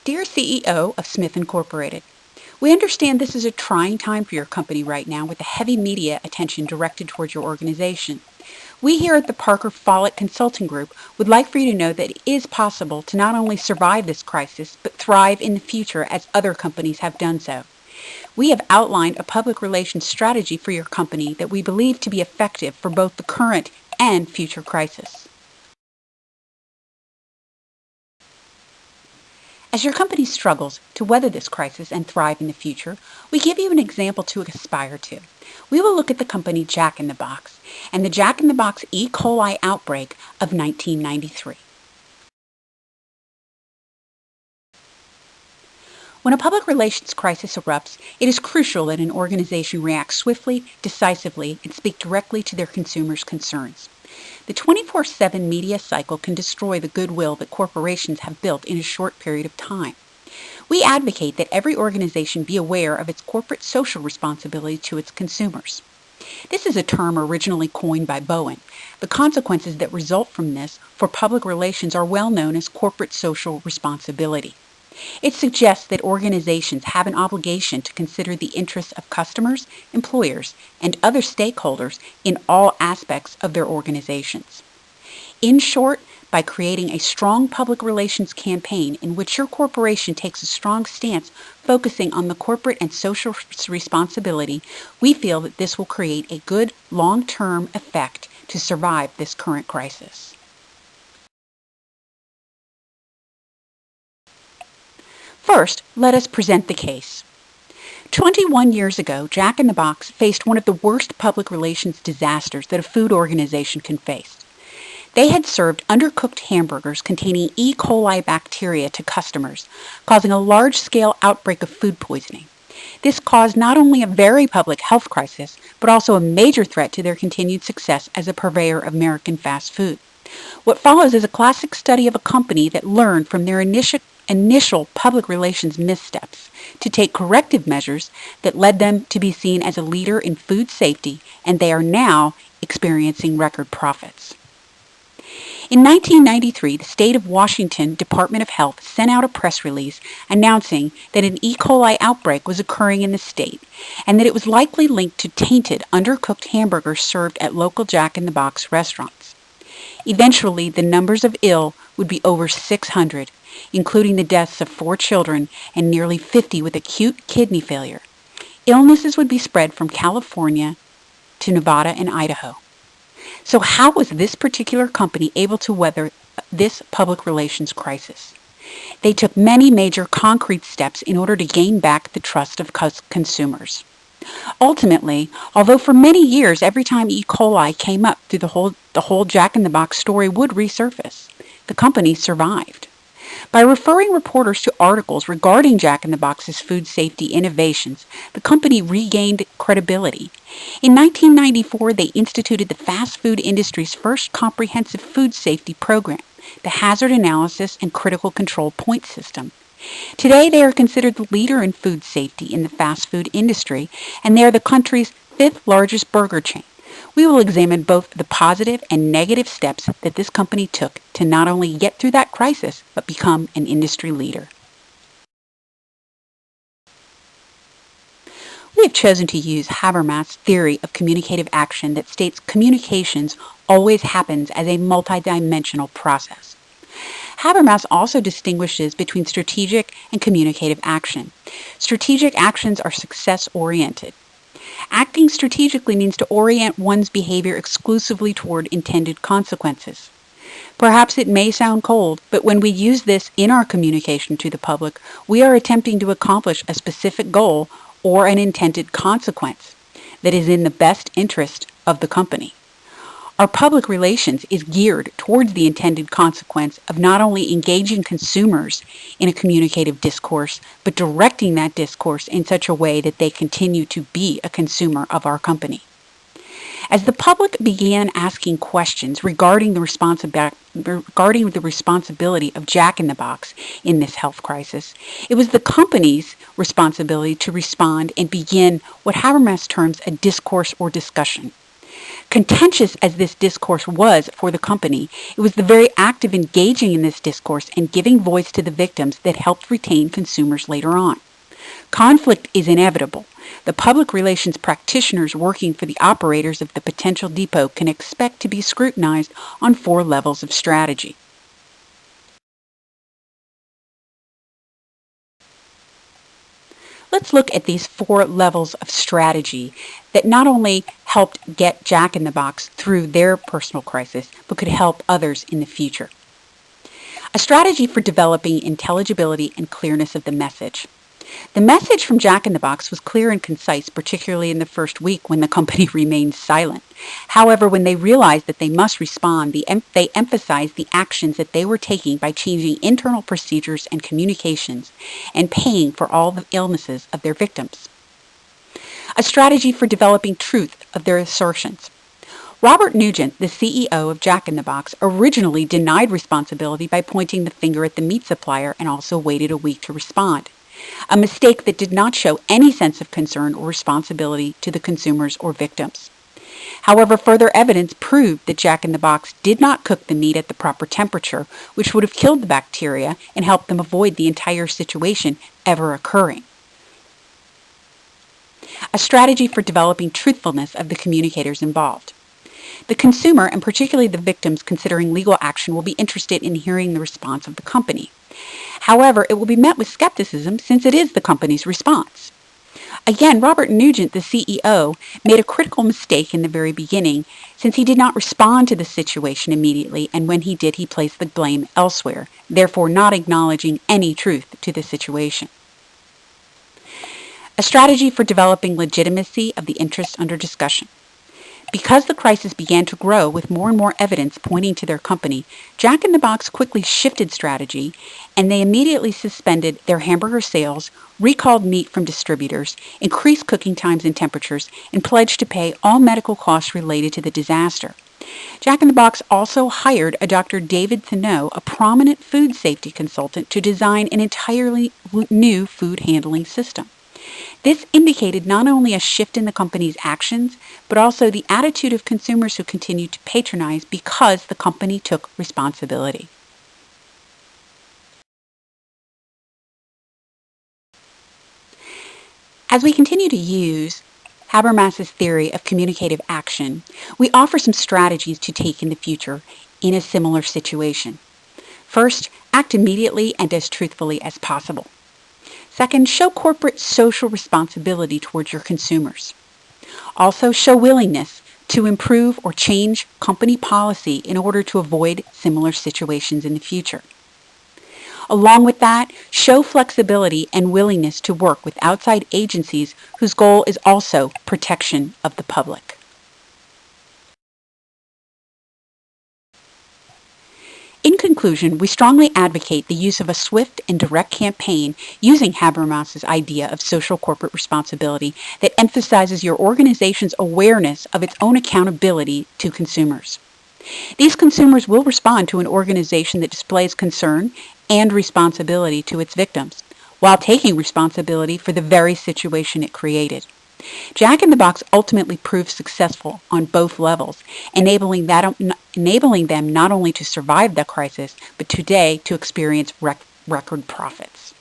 Dear CEO of Smith Incorporated, we understand this is a trying time for your company right now with the heavy media attention directed towards your organization. We here at the Parker Follett Consulting Group would like for you to know that it is possible to not only survive this crisis, but thrive in the future as other companies have done so. We have outlined a public relations strategy for your company that we believe to be effective for both the current and future crisis. As your company struggles to weather this crisis and thrive in the future, we give you an example to aspire to. We will look at the company Jack in the Box and the Jack in the Box E. coli outbreak of 1993. When a public relations crisis erupts, it is crucial that an organization react swiftly, decisively, and speak directly to their consumers' concerns. The 24/7 media cycle can destroy the goodwill that corporations have built in a short period of time. We advocate that every organization be aware of its corporate social responsibility to its consumers. This is a term originally coined by Bowen. The consequences that result from this for public relations are well known as corporate social responsibility. It suggests that organizations have an obligation to consider the interests of customers, employers, and other stakeholders in all aspects of their organizations. In short, by creating a strong public relations campaign in which your corporation takes a strong stance focusing on the corporate and social responsibility, we feel that this will create a good long-term effect to survive this current crisis. First, let us present the case. 21 years ago, Jack in the Box faced one of the worst public relations disasters that a food organization can face. They had served undercooked hamburgers containing E. coli bacteria to customers, causing a large-scale outbreak of food poisoning. This caused not only a very public health crisis, but also a major threat to their continued success as a purveyor of American fast food. What follows is a classic study of a company that learned from their initial public relations missteps to take corrective measures that led them to be seen as a leader in food safety, and they are now experiencing record profits. In 1993, the state of Washington Department of Health sent out a press release announcing that an E. coli outbreak was occurring in the state and that it was likely linked to tainted, undercooked hamburgers served at local Jack in the Box restaurants. Eventually, the numbers of ill would be over 600, including the deaths of 4 children and nearly 50 with acute kidney failure. Illnesses would be spread from California to Nevada and Idaho. So how was this particular company able to weather this public relations crisis? They took many major concrete steps in order to gain back the trust of consumers. Ultimately, although for many years every time E. coli came up through the whole Jack in the Box story would resurface, the company survived. By referring reporters to articles regarding Jack in the Box's food safety innovations, the company regained credibility. In 1994, they instituted the fast food industry's first comprehensive food safety program, the Hazard Analysis and Critical Control Point System. Today, they are considered the leader in food safety in the fast food industry, and they are the country's 5th largest burger chain. We will examine both the positive and negative steps that this company took to not only get through that crisis, but become an industry leader. We have chosen to use Habermas's theory of communicative action that states communications always happens as a multidimensional process. Habermas also distinguishes between strategic and communicative action. Strategic actions are success-oriented. Acting strategically means to orient one's behavior exclusively toward intended consequences. Perhaps it may sound cold, but when we use this in our communication to the public, we are attempting to accomplish a specific goal or an intended consequence that is in the best interest of the company. Our public relations is geared towards the intended consequence of not only engaging consumers in a communicative discourse, but directing that discourse in such a way that they continue to be a consumer of our company. As the public began asking questions regarding the responsibility of Jack in the Box in this health crisis, it was the company's responsibility to respond and begin what Habermas terms a discourse or discussion. Contentious as this discourse was for the company, it was the very act of engaging in this discourse and giving voice to the victims that helped retain consumers later on. Conflict is inevitable. The public relations practitioners working for the operators of the potential depot can expect to be scrutinized on 4 levels of strategy. Let's look at these 4 levels of strategy that not only helped get Jack in the Box through their personal crisis, but could help others in the future. A strategy for developing intelligibility and clearness of the message. The message from Jack in the Box was clear and concise, particularly in the first week when the company remained silent. However, when they realized that they must respond, they emphasized the actions that they were taking by changing internal procedures and communications and paying for all the illnesses of their victims. A strategy for developing truth of their assertions. Robert Nugent, the CEO of Jack in the Box, originally denied responsibility by pointing the finger at the meat supplier and also waited a week to respond. A mistake that did not show any sense of concern or responsibility to the consumers or victims. However, further evidence proved that Jack in the Box did not cook the meat at the proper temperature, which would have killed the bacteria and helped them avoid the entire situation ever occurring. A strategy for developing truthfulness of the communicators involved. The consumer, and particularly the victims considering legal action, will be interested in hearing the response of the company. However, it will be met with skepticism since it is the company's response. Again, Robert Nugent, the CEO, made a critical mistake in the very beginning since he did not respond to the situation immediately, and when he did, he placed the blame elsewhere, therefore not acknowledging any truth to the situation. A strategy for developing legitimacy of the interests under discussion. Because the crisis began to grow with more and more evidence pointing to their company, Jack in the Box quickly shifted strategy, and they immediately suspended their hamburger sales, recalled meat from distributors, increased cooking times and temperatures, and pledged to pay all medical costs related to the disaster. Jack in the Box also hired a Dr. David Thaneau, a prominent food safety consultant, to design an entirely new food handling system. This indicated not only a shift in the company's actions, but also the attitude of consumers who continued to patronize because the company took responsibility. As we continue to use Habermas's theory of communicative action, we offer some strategies to take in the future in a similar situation. First, act immediately and as truthfully as possible. Second, show corporate social responsibility towards your consumers. Also, show willingness to improve or change company policy in order to avoid similar situations in the future. Along with that, show flexibility and willingness to work with outside agencies whose goal is also protection of the public. In conclusion, we strongly advocate the use of a swift and direct campaign using Habermas's idea of social corporate responsibility that emphasizes your organization's awareness of its own accountability to consumers. These consumers will respond to an organization that displays concern and responsibility to its victims, while taking responsibility for the very situation it created. Jack in the Box ultimately proved successful on both levels, enabling them not only to survive the crisis, but today to experience record profits.